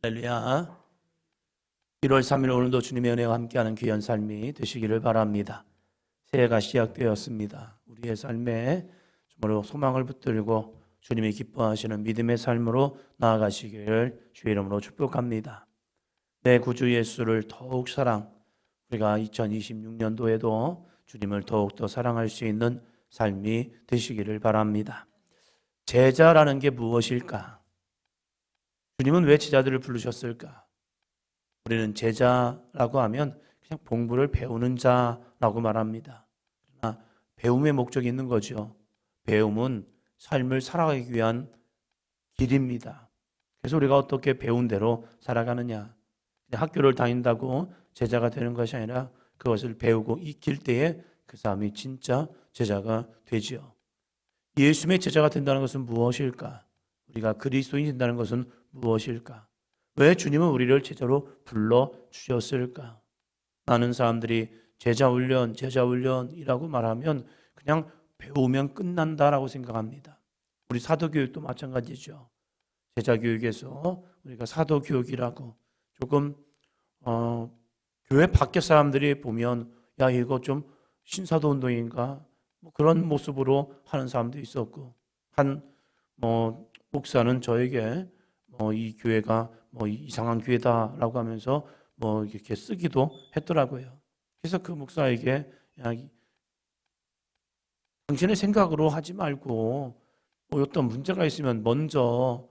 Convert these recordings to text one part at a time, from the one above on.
할렐루야. 1월 3일 오늘도 주님의 은혜와 함께하는 귀한 삶이 되시기를 바랍니다. 새해가 시작되었습니다. 우리의 삶에 정말로 소망을 붙들고 주님이 기뻐하시는 믿음의 삶으로 나아가시기를 주의 이름으로 축복합니다. 내 구주 예수를 더욱 우리가 2026년도에도 주님을 더욱더 사랑할 수 있는 삶이 되시기를 바랍니다. 제자라는 게 무엇일까? 주님은 왜 제자들을 부르셨을까? 우리는 제자라고 하면 그냥 공부를 배우는 자라고 말합니다. 그러나 배움의 목적이 있는 거죠. 배움은 삶을 살아가기 위한 길입니다. 그래서 우리가 어떻게 배운 대로 살아가느냐. 학교를 다닌다고 제자가 되는 것이 아니라 그것을 배우고 익힐 때에 그 사람이 진짜 제자가 되지요. 예수님의 제자가 된다는 것은 무엇일까? 우리가 그리스도인이 된다는 것은 무엇일까? 왜 주님은 우리를 제자로 불러주셨을까? 많은 사람들이 제자훈련이라고 말하면 그냥 배우면 끝난다라고 생각합니다. 우리 사도교육도 마찬가지죠. 제자교육에서 우리가 사도교육이라고 조금 교회 밖에 사람들이 보면 야 이거 좀 신사도 운동인가? 뭐 그런 모습으로 하는 사람도 있었고 한 목사는 저에게 이 교회가 이상한 교회다라고 하면서 이렇게 쓰기도 했더라고요. 그래서 그 목사에게 야, 당신의 생각으로 하지 말고 어떤 문제가 있으면 먼저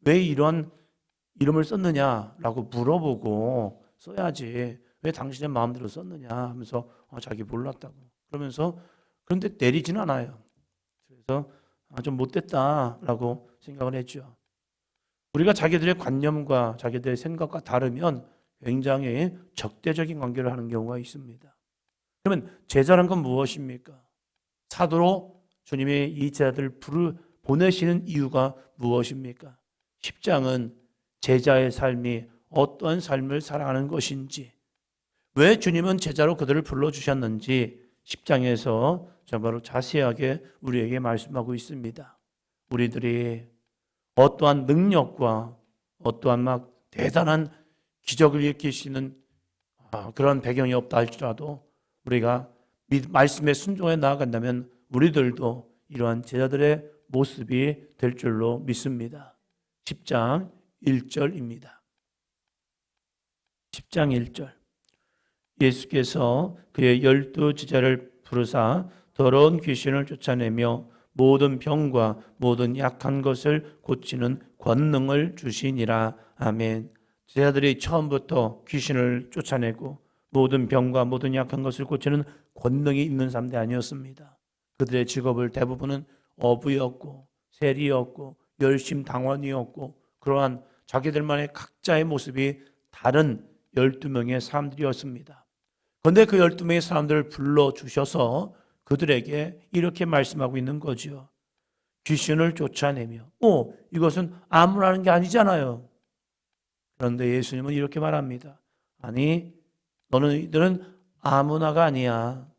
왜 이런 이름을 썼느냐라고 물어보고 써야지 왜 당신의 마음대로 썼느냐 하면서 자기 몰랐다고 그러면서 그런데 내리지는 않아요. 그래서 좀 못됐다라고 생각을 했죠. 우리가 자기들의 관념과 자기들의 생각과 다르면 굉장히 적대적인 관계를 하는 경우가 있습니다. 그러면 제자란 건 무엇입니까? 사도로 주님의 이 제자들을 보내시는 이유가 무엇입니까? 10장은 제자의 삶이 어떤 삶을 살아가는 것인지, 왜 주님은 제자로 그들을 불러주셨는지 10장에서 정말로 자세하게 우리에게 말씀하고 있습니다. 우리들이 어떠한 능력과 어떠한 대단한 기적을 일으키시는 그런 배경이 없다 할지라도 우리가 말씀에 순종해 나아간다면 우리들도 이러한 제자들의 모습이 될 줄로 믿습니다. 10장 1절입니다. 10장 1절. 예수께서 그의 12 제자를 부르사 더러운 귀신을 쫓아내며 모든 병과 모든 약한 것을 고치는 권능을 주시니라. 아멘. 제자들이 처음부터 귀신을 쫓아내고 모든 병과 모든 약한 것을 고치는 권능이 있는 사람들이 아니었습니다. 그들의 직업을 대부분은 어부였고 세리였고 열심당원이었고 그러한 자기들만의 각자의 모습이 다른 12명의 사람들이었습니다. 그런데 그 12명의 사람들을 불러주셔서 그들에게 이렇게 말씀하고 있는 거죠. 귀신을 쫓아내며 이것은 아무나 하는 게 아니잖아요. 그런데 예수님은 이렇게 말합니다. 아니 너희들은 아무나가 아니야.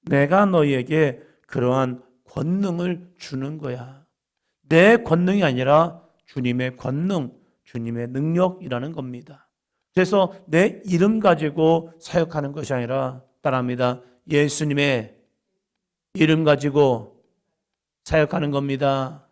내가 너희에게 그러한 권능을 주는 거야. 내 권능이 아니라 주님의 권능, 주님의 능력이라는 겁니다. 그래서 내 이름 가지고 사역하는 것이 아니라 따라합니다. 예수님의 이름 가지고 사역하는 겁니다.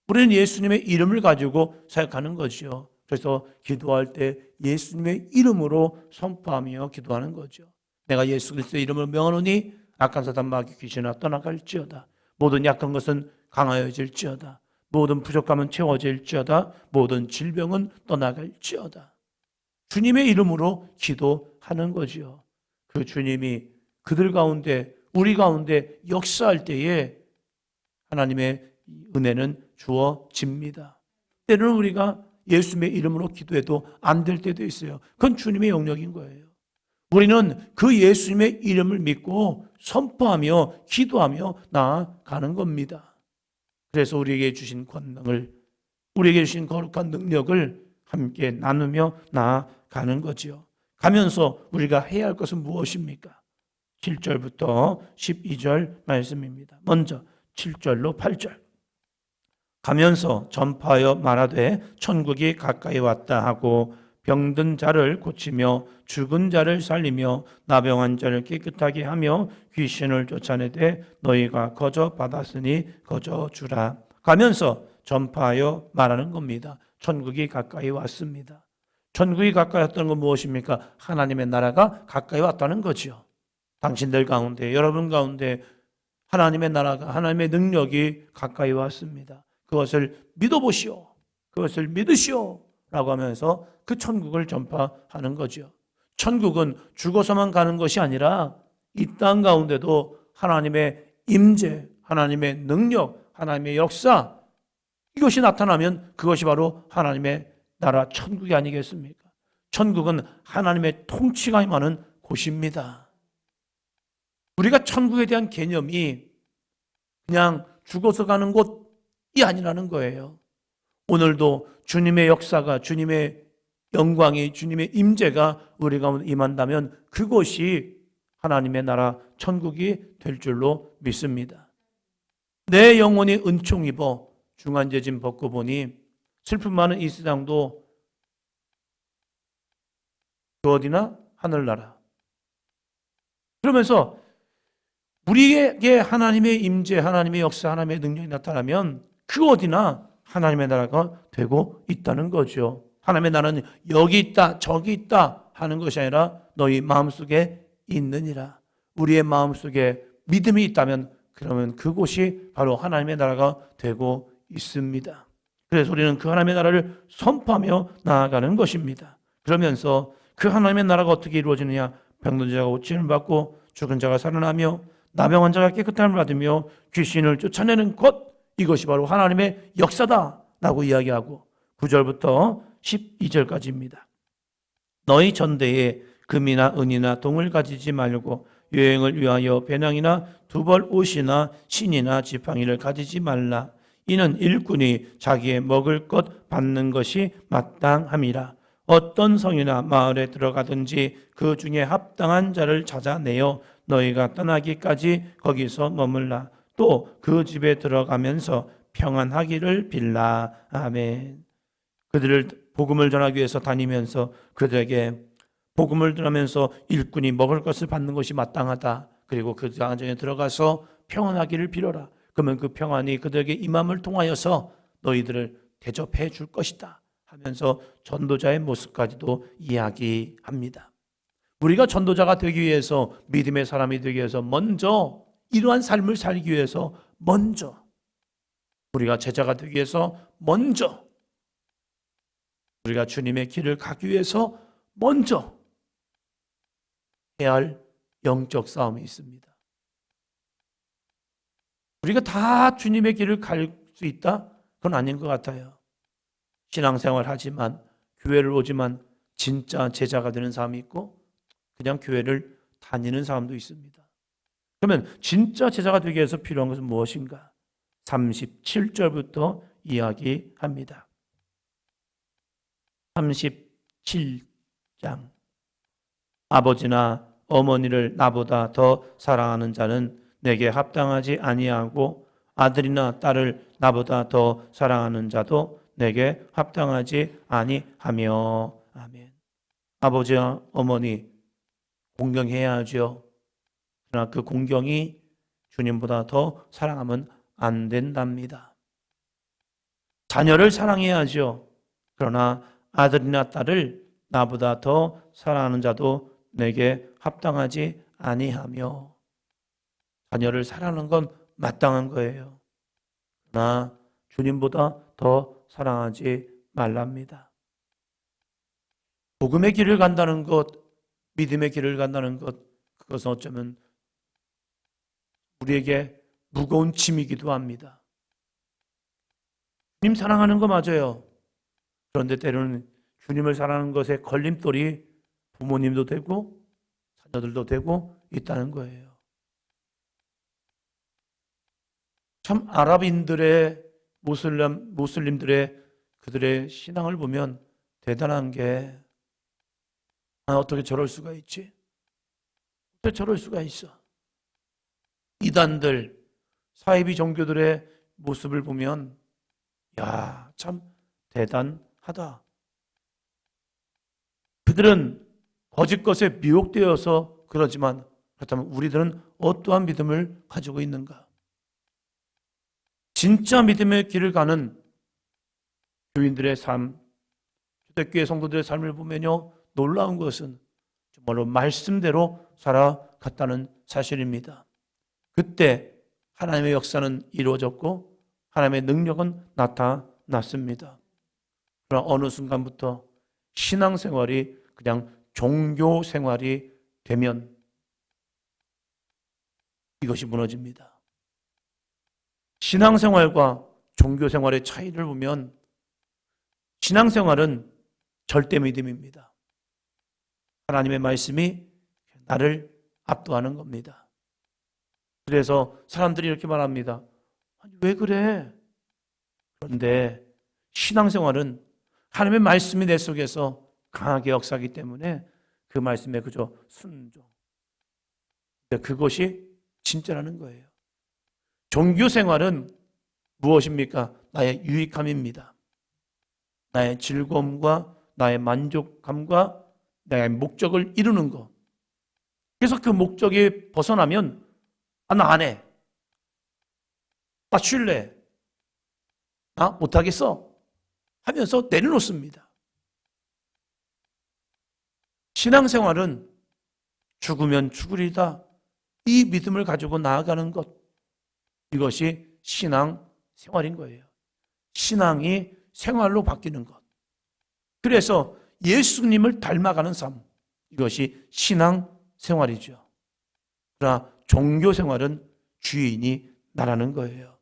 우리는 예수님의 이름을 가지고 사역하는 것이요. 그래서 기도할 때 예수님의 이름으로 선포하며 기도하는 거죠. 내가 예수 그리스도의 이름을 명하노니 악한 사단 마귀 귀신아 떠나갈지어다. 모든 약한 것은 강하여질지어다. 모든 부족함은 채워질지어다. 모든 질병은 떠나갈지어다. 주님의 이름으로 기도하는 거지요. 그 주님이 그들 가운데 우리 가운데 역사할 때에 하나님의 은혜는 주어집니다. 때로는 우리가 예수님의 이름으로 기도해도 안 될 때도 있어요. 그건 주님의 영역인 거예요. 우리는 그 예수님의 이름을 믿고 선포하며 기도하며 나아가는 겁니다. 그래서 우리에게 주신 권능을, 우리에게 주신 거룩한 능력을 함께 나누며 나아가는 거지요. 가면서 우리가 해야 할 것은 무엇입니까? 7절부터 12절 말씀입니다. 먼저 7절로 8절. 가면서 전파하여 말하되 천국이 가까이 왔다 하고 병든 자를 고치며 죽은 자를 살리며 나병한 자를 깨끗하게 하며 귀신을 쫓아내되 너희가 거저 받았으니 거저 주라. 가면서 전파하여 말하는 겁니다. 천국이 가까이 왔습니다. 천국이 가까이 왔다는 건 무엇입니까? 하나님의 나라가 가까이 왔다는 거죠. 당신들 가운데, 여러분 가운데 하나님의 나라가, 하나님의 능력이 가까이 왔습니다. 그것을 믿어보시오. 그것을 믿으시오. 라고 하면서 그 천국을 전파하는 거죠. 천국은 죽어서만 가는 것이 아니라 이 땅 가운데도 하나님의 임재, 하나님의 능력, 하나님의 역사, 이것이 나타나면 그것이 바로 하나님의 나라 천국이 아니겠습니까? 천국은 하나님의 통치가 임하는 곳입니다. 우리가 천국에 대한 개념이 그냥 죽어서 가는 곳이 아니라는 거예요. 오늘도 주님의 역사가, 주님의 영광이, 주님의 임재가 우리 가운데 임한다면 그것이 하나님의 나라 천국이 될 줄로 믿습니다. 내 영혼이 은총 입어 중한죄짐 벗고 보니 슬픔 많은 이 세상도 그 어디나 하늘나라. 그러면서 우리에게 하나님의 임재, 하나님의 역사, 하나님의 능력이 나타나면 그 어디나 하나님의 나라가 되고 있다는 거죠. 하나님의 나라는 여기 있다, 저기 있다 하는 것이 아니라 너희 마음속에 있느니라. 우리의 마음속에 믿음이 있다면 그러면 그곳이 바로 하나님의 나라가 되고 있습니다. 그래서 우리는 그 하나님의 나라를 선포하며 나아가는 것입니다. 그러면서 그 하나님의 나라가 어떻게 이루어지느냐? 병든 자가 고침을 받고 죽은 자가 살아나며 나병한 자가 깨끗함을 받으며 귀신을 쫓아내는 것, 이것이 바로 하나님의 역사다라고 이야기하고 9절부터 12절까지입니다. 너희 전대에 금이나 은이나 동을 가지지 말고 여행을 위하여 배낭이나 두벌 옷이나 신이나 지팡이를 가지지 말라. 이는 일꾼이 자기의 먹을 것 받는 것이 마땅함이라. 어떤 성이나 마을에 들어가든지 그 중에 합당한 자를 찾아내어 너희가 떠나기까지 거기서 머물라. 또 그 집에 들어가면서 평안하기를 빌라. 아멘. 그들을 복음을 전하기 위해서 다니면서 그들에게 복음을 전하면서 일꾼이 먹을 것을 받는 것이 마땅하다. 그리고 그 안전에 들어가서 평안하기를 빌어라. 그러면 그 평안이 그들에게 임함을 통하여서 너희들을 대접해 줄 것이다 하면서 전도자의 모습까지도 이야기합니다. 우리가 전도자가 되기 위해서, 믿음의 사람이 되기 위해서 먼저 이러한 삶을 살기 위해서 먼저, 우리가 제자가 되기 위해서 먼저, 우리가 주님의 길을 가기 위해서 먼저 해야 할 영적 싸움이 있습니다. 우리가 다 주님의 길을 갈 수 있다? 그건 아닌 것 같아요. 신앙생활 하지만, 교회를 오지만 진짜 제자가 되는 사람이 있고 그냥 교회를 다니는 사람도 있습니다. 그러면 진짜 제자가 되기 위해서 필요한 것은 무엇인가? 37절부터 이야기합니다. 37장. 아버지나 어머니를 나보다 더 사랑하는 자는 내게 합당하지 아니하고 아들이나 딸을 나보다 더 사랑하는 자도 내게 합당하지 아니하며. 아멘. 아버지와 어머니 공경해야 하죠. 그러나 그 공경이 주님보다 더 사랑하면 안 된답니다. 자녀를 사랑해야죠. 그러나 아들이나 딸을 나보다 더 사랑하는 자도 내게 합당하지 아니하며. 자녀를 사랑하는 건 마땅한 거예요. 그러나 주님보다 더 사랑하지 말랍니다. 복음의 길을 간다는 것, 믿음의 길을 간다는 것, 그것은 어쩌면 우리에게 무거운 짐이기도 합니다. 주님 사랑하는 거 맞아요. 그런데 때로는 주님을 사랑하는 것에 걸림돌이 부모님도 되고 자녀들도 되고 있다는 거예요. 참 아랍인들의 무슬림들의 그들의 신앙을 보면 대단한 게, 어떻게 저럴 수가 있지? 어떻게 저럴 수가 있어? 이단들, 사이비 종교들의 모습을 보면 야, 참 대단하다. 그들은 거짓 것에 미혹되어서 그러지만 그렇다면 우리들은 어떠한 믿음을 가지고 있는가? 진짜 믿음의 길을 가는 교인들의 삶, 초대교회 성도들의 삶을 보면요, 놀라운 것은 정말로 말씀대로 살아갔다는 사실입니다. 그때 하나님의 역사는 이루어졌고 하나님의 능력은 나타났습니다. 그러나 어느 순간부터 신앙생활이 그냥 종교생활이 되면 이것이 무너집니다. 신앙생활과 종교생활의 차이를 보면 신앙생활은 절대 믿음입니다. 하나님의 말씀이 나를 압도하는 겁니다. 그래서 사람들이 이렇게 말합니다. 아니, 왜 그래? 그런데 신앙생활은 하나님의 말씀이 내 속에서 강하게 역사하기 때문에 그 말씀에 그저 순종. 그것이 진짜라는 거예요. 종교생활은 무엇입니까? 나의 유익함입니다. 나의 즐거움과 나의 만족감과 나의 목적을 이루는 것. 그래서 그 목적이 벗어나면 나 안 해. 나 쉴래. 나 못하겠어. 하면서 내려놓습니다. 신앙생활은 죽으면 죽으리다. 이 믿음을 가지고 나아가는 것. 이것이 신앙생활인 거예요. 신앙이 생활로 바뀌는 것. 그래서 예수님을 닮아가는 삶. 이것이 신앙생활이죠. 그러나 종교생활은 주인이 나라는 거예요.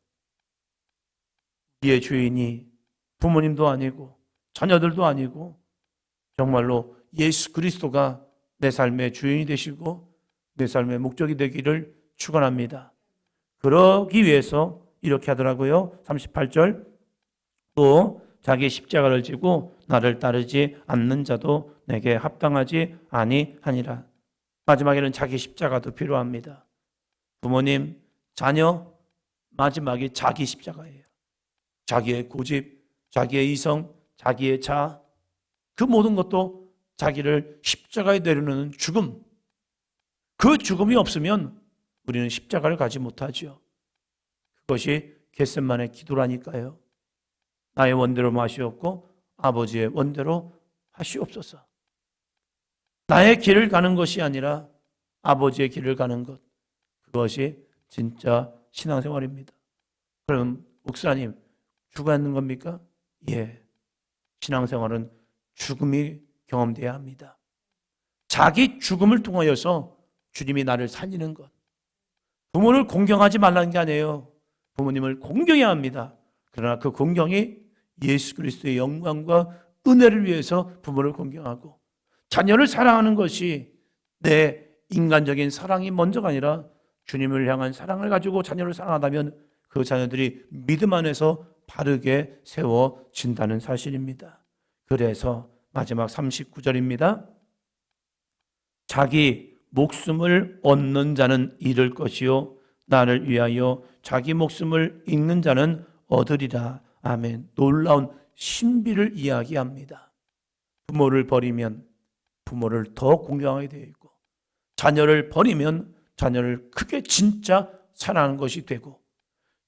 우리의 주인이 부모님도 아니고 자녀들도 아니고 정말로 예수 그리스도가 내 삶의 주인이 되시고 내 삶의 목적이 되기를 축원합니다. 그러기 위해서 이렇게 하더라고요. 38절 또 자기 십자가를 지고 나를 따르지 않는 자도 내게 합당하지 아니하니라. 마지막에는 자기 십자가도 필요합니다. 부모님, 자녀, 마지막에 자기 십자가예요. 자기의 고집, 자기의 이성, 자기의 자, 그 모든 것도 자기를 십자가에 내려놓는 죽음. 그 죽음이 없으면 우리는 십자가를 가지 못하죠. 그것이 겟세마네 기도라니까요. 나의 원대로 마시옵고 아버지의 원대로 하시옵소서. 나의 길을 가는 것이 아니라 아버지의 길을 가는 것. 그것이 진짜 신앙생활입니다. 그럼 목사님, 죽어야 하는 겁니까? 예. 신앙생활은 죽음이 경험돼야 합니다. 자기 죽음을 통하여서 주님이 나를 살리는 것. 부모를 공경하지 말라는 게 아니에요. 부모님을 공경해야 합니다. 그러나 그 공경이 예수 그리스도의 영광과 은혜를 위해서 부모를 공경하고 자녀를 사랑하는 것이 내 인간적인 사랑이 먼저가 아니라 주님을 향한 사랑을 가지고 자녀를 사랑하다면 그 자녀들이 믿음 안에서 바르게 세워진다는 사실입니다. 그래서 마지막 39절입니다. 자기 목숨을 얻는 자는 잃을 것이요 나를 위하여 자기 목숨을 잃는 자는 얻으리라. 아멘. 놀라운 신비를 이야기합니다. 부모를 버리면 부모를 더 공경하게 되어 있고 자녀를 버리면 자녀를 크게 진짜 사랑하는 것이 되고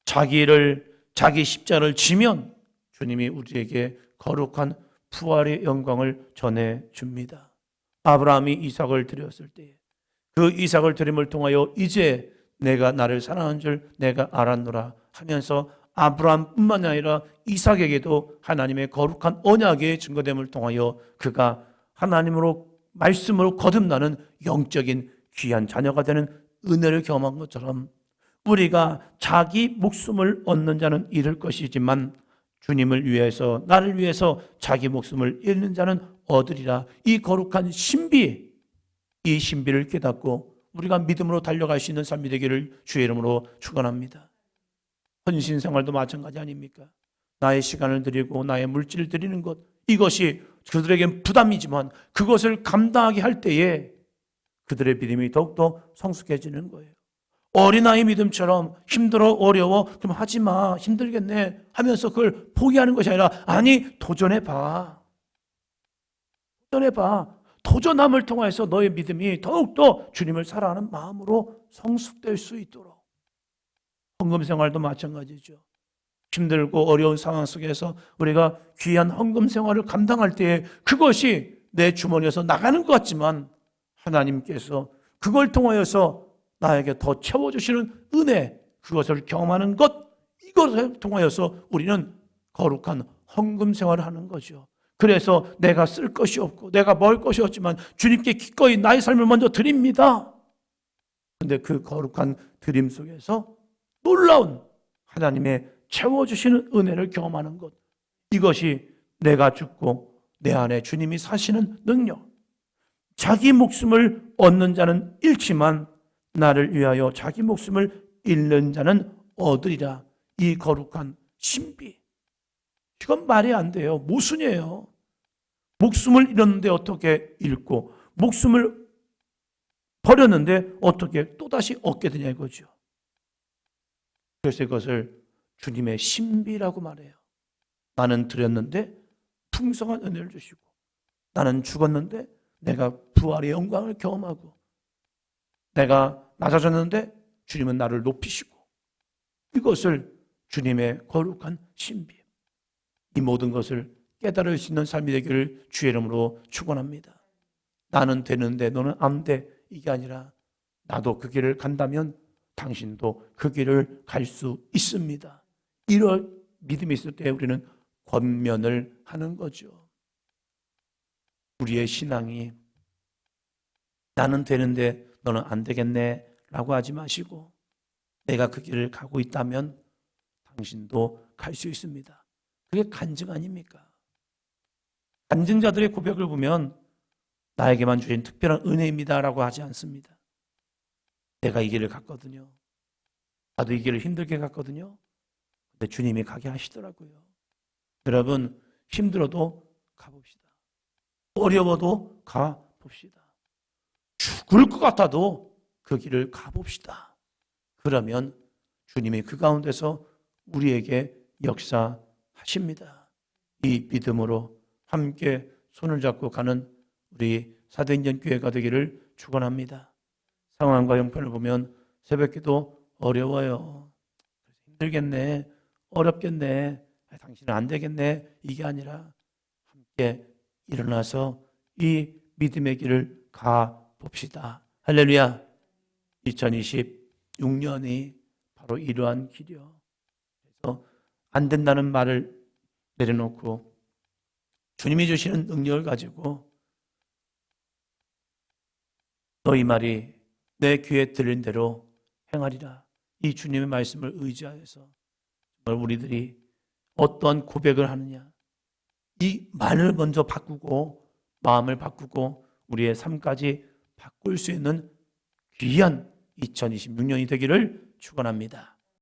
자기 십자를 지면 주님이 우리에게 거룩한 부활의 영광을 전해줍니다. 아브라함이 이삭을 드렸을 때 그 이삭을 드림을 통하여 이제 내가 나를 사랑하는 줄 내가 알았노라 하면서 아브라함뿐만 아니라 이삭에게도 하나님의 거룩한 언약의 증거됨을 통하여 그가 하나님으로 말씀으로 거듭나는 영적인 귀한 자녀가 되는 은혜를 경험한 것처럼 우리가 자기 목숨을 얻는 자는 잃을 것이지만 주님을 위해서 나를 위해서 자기 목숨을 잃는 자는 얻으리라. 이 거룩한 신비, 이 신비를 깨닫고 우리가 믿음으로 달려갈 수 있는 삶이 되기를 주의 이름으로 축원합니다. 헌신 생활도 마찬가지 아닙니까? 나의 시간을 드리고 나의 물질을 드리는 것, 이것이 그들에겐 부담이지만 그것을 감당하게 할 때에 그들의 믿음이 더욱더 성숙해지는 거예요. 어린아이 믿음처럼 힘들어 어려워 그럼 하지 마 힘들겠네 하면서 그걸 포기하는 것이 아니라 아니 도전해봐. 도전함을 통해서 너의 믿음이 더욱더 주님을 사랑하는 마음으로 성숙될 수 있도록. 헌금 생활도 마찬가지죠. 힘들고 어려운 상황 속에서 우리가 귀한 헌금 생활을 감당할 때에 그것이 내 주머니에서 나가는 것 같지만 하나님께서 그걸 통하여서 나에게 더 채워주시는 은혜, 그것을 경험하는 것, 이것을 통하여서 우리는 거룩한 헌금 생활을 하는 거죠. 그래서 내가 쓸 것이 없고 내가 먹을 것이 없지만 주님께 기꺼이 나의 삶을 먼저 드립니다. 그런데 그 거룩한 드림 속에서 놀라운 하나님의 채워주시는 은혜를 경험하는 것, 이것이 내가 죽고 내 안에 주님이 사시는 능력. 자기 목숨을 얻는 자는 잃지만 나를 위하여 자기 목숨을 잃는 자는 얻으리라. 이 거룩한 신비, 이건 말이 안 돼요. 모순이에요. 목숨을 잃었는데 어떻게 잃고 목숨을 버렸는데 어떻게 또다시 얻게 되냐 이거죠. 그래서 이것을 주님의 신비라고 말해요. 나는 드렸는데 풍성한 은혜를 주시고 나는 죽었는데 내가 부활의 영광을 경험하고 내가 낮아졌는데 주님은 나를 높이시고, 이것을 주님의 거룩한 신비, 이 모든 것을 깨달을 수 있는 삶이 되기를 주의 이름으로 축원합니다. 나는 되는데 너는 안 돼, 이게 아니라 나도 그 길을 간다면 당신도 그 길을 갈 수 있습니다. 이런 믿음이 있을 때 우리는 권면을 하는 거죠. 우리의 신앙이 나는 되는데 너는 안 되겠네 라고 하지 마시고, 내가 그 길을 가고 있다면 당신도 갈 수 있습니다. 그게 간증 아닙니까? 간증자들의 고백을 보면 나에게만 주신 특별한 은혜입니다 라고 하지 않습니다. 내가 이 길을 갔거든요. 나도 이 길을 힘들게 갔거든요. 근데 주님이 가게 하시더라고요. 여러분, 힘들어도 가봅시다. 어려워도 가봅시다. 죽을 것 같아도 그 길을 가봅시다. 그러면 주님이 그 가운데서 우리에게 역사하십니다. 이 믿음으로 함께 손을 잡고 가는 우리 사도행전 교회가 되기를 축원합니다. 상황과 형편을 보면 새벽기도 어려워요. 힘들겠네, 어렵겠네, 당신은 안 되겠네, 이게 아니라 함께 일어나서 이 믿음의 길을 가봅시다. 할렐루야. 2026년이 바로 이러한 길이요. 그래서 안 된다는 말을 내려놓고 주님이 주시는 능력을 가지고 너희 말이 내 귀에 들린 대로 행하리라. 이 주님의 말씀을 의지하여서 정말 우리들이 어떠한 고백을 하느냐, 이 말을 먼저 바꾸고 마음을 바꾸고 우리의 삶까지 바꿀 수 있는 귀한 2026년이 되기를 축원합니다.